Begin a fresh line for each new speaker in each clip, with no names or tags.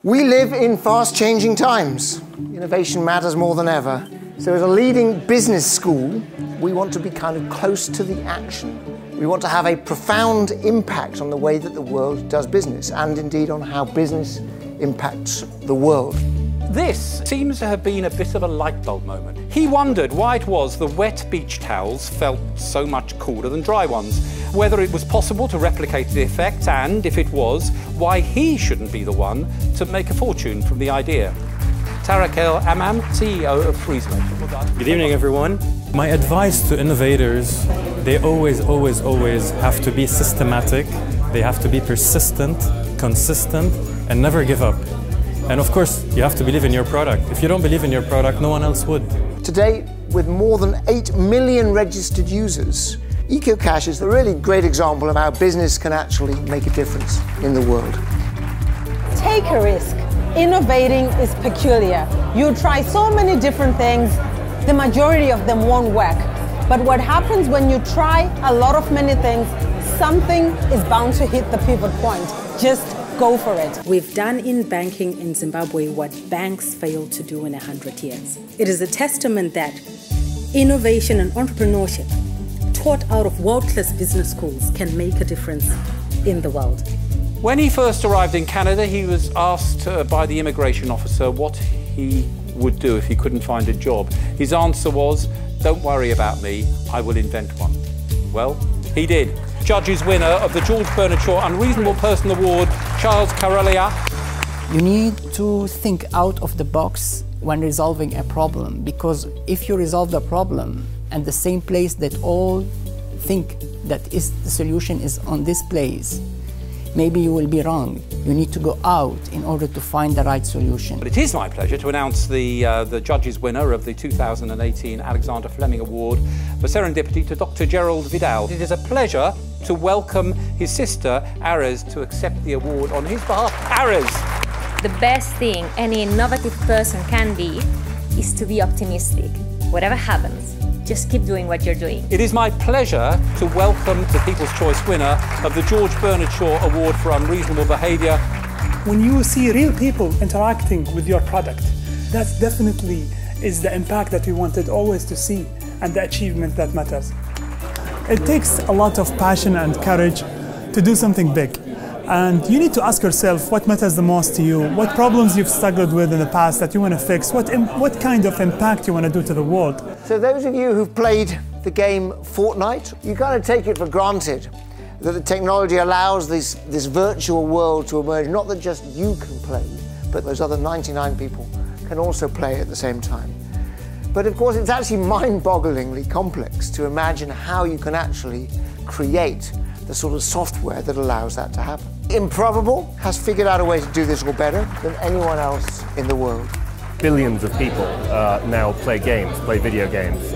We live in fast-changing times. Innovation matters more than ever. So as a leading business school, we want to be kind of close to the action. We want to have a profound impact on the way that the world does business, and indeed on how business impacts the world.
This seems to have been a bit of a light bulb moment. He wondered why it was the wet beach towels felt so much cooler than dry ones, whether it was possible to replicate the effect, and if it was, why he shouldn't be the one to make a fortune from the idea. Tarek El Amam, CEO of Friesman.
Good evening, everyone. My advice to innovators, they always have to be systematic, they have to be persistent, consistent, and never give up. And of course, you have to believe in your product. If you don't believe in your product, no one else would.
Today, with more than 8 million registered users, EcoCash is a really great example of how business can actually make a difference in the world.
Take a risk. Innovating is peculiar. You try so many different things, the majority of them won't work. But what happens when you try a lot of many things, something is bound to hit the pivot point. Just go for it.
We've done in banking in Zimbabwe what banks failed to do in 100 years. It is a testament that innovation and entrepreneurship taught out of world-class business schools can make a difference in the world.
When he first arrived in Canada, he was asked by the immigration officer what he would do if he couldn't find a job. His answer was, "Don't worry about me, I will invent one." Well, he did. Judges winner of the George Bernard Shaw Unreasonable Person Award, Charles Carelia.
You need to think out of the box when resolving a problem, because if you resolve the problem and the same place that all think that is the solution is on this place, maybe you will be wrong. You need to go out in order to find the right solution.
But it is my pleasure to announce the judges winner of the 2018 Alexander Fleming Award for Serendipity to Dr. Gerald Vidal. It is a pleasure to welcome his sister, Ares, to accept the award on his behalf. Ares!
The best thing any innovative person can be is to be optimistic. Whatever happens, just keep doing what you're doing.
It is my pleasure to welcome the People's Choice winner of the George Bernard Shaw Award for Unreasonable Behaviour.
When you see real people interacting with your product, that definitely is the impact that we wanted always to see and the achievement that matters. It takes a lot of passion and courage to do something big. And you need to ask yourself what matters the most to you, what problems you've struggled with in the past that you want to fix, what kind of impact you want to do to the world.
So those of you who've played the game Fortnite, you kind of take it for granted that the technology allows this virtual world to emerge, not that just you can play, but those other 99 people can also play at the same time. But of course, it's actually mind-bogglingly complex to imagine how you can actually create the sort of software that allows that to happen. Improbable has figured out a way to do this all better than anyone else in the world.
Billions of people now play games, play video games,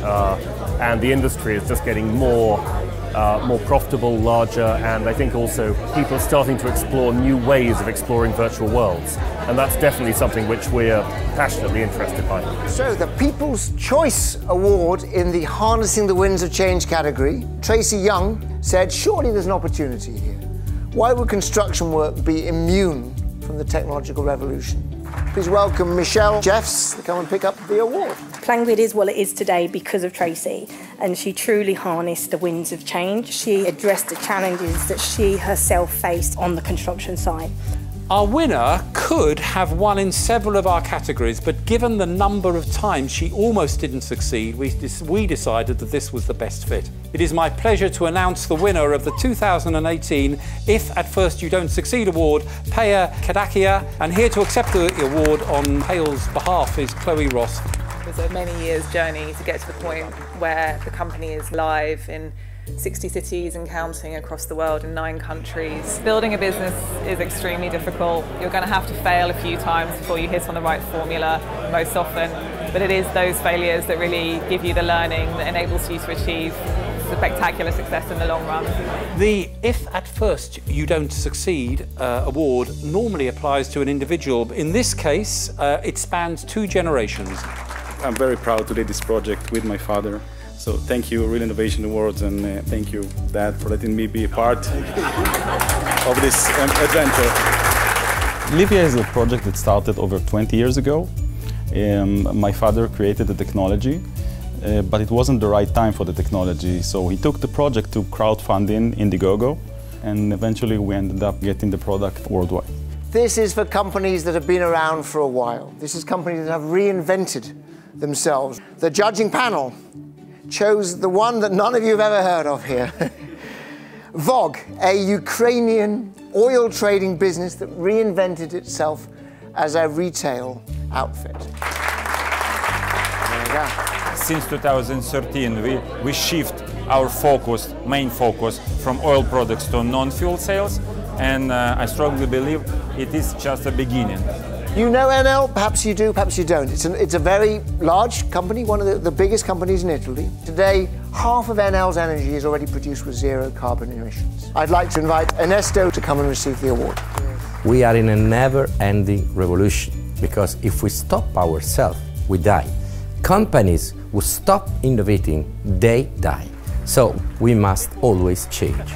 and the industry is just getting more profitable, larger, and I think also people are starting to explore new ways of exploring virtual worlds. And that's definitely something which we're passionately interested by.
So the People's Choice Award in the Harnessing the Winds of Change category, Tracy Young said, surely there's an opportunity here. Why would construction work be immune from the technological revolution? Please welcome Michelle Jeffs to come and pick up the award.
Plangrid is what it is today because of Tracy, and she truly harnessed the winds of change. She addressed the challenges that she herself faced on the construction site.
Our winner could have won in several of our categories, but given the number of times she almost didn't succeed, we decided that this was the best fit. It is my pleasure to announce the winner of the 2018 If At First You Don't Succeed Award, Peya Kadakia, and here to accept the award on Pale's behalf is Chloe Ross.
It was a many years journey to get to the point where the company is live in 60 cities and counting across the world in 9 countries. Building a business is extremely difficult. You're going to have to fail a few times before you hit on the right formula, most often. But it is those failures that really give you the learning that enables you to achieve spectacular success in the long run.
The If At First You Don't Succeed award normally applies to an individual. In this case, it spans 2 generations.
I'm very proud to lead this project with my father. So thank you, Real Innovation Awards, and thank you, Dad, for letting me be a part of this adventure. Livia is a project that started over 20 years ago. My father created the technology, but it wasn't the right time for the technology, so he took the project to crowdfunding Indiegogo, and eventually we ended up getting the product worldwide.
This is for companies that have been around for a while. This is companies that have reinvented themselves. The judging panel chose the one that none of you have ever heard of here. VOG, a Ukrainian oil trading business that reinvented itself as a retail outfit. There you go.
Since 2013, we shift our focus, main focus, from oil products to non-fuel sales, and I strongly believe it is just a beginning.
You know Enel, perhaps you do, perhaps you don't. It's a very large company, one of the biggest companies in Italy. Today, half of Enel's energy is already produced with zero carbon emissions. I'd like to invite Ernesto to come and receive the award.
We are in a never-ending revolution, because if we stop ourselves, we die. Companies who stop innovating, they die. So we must always change.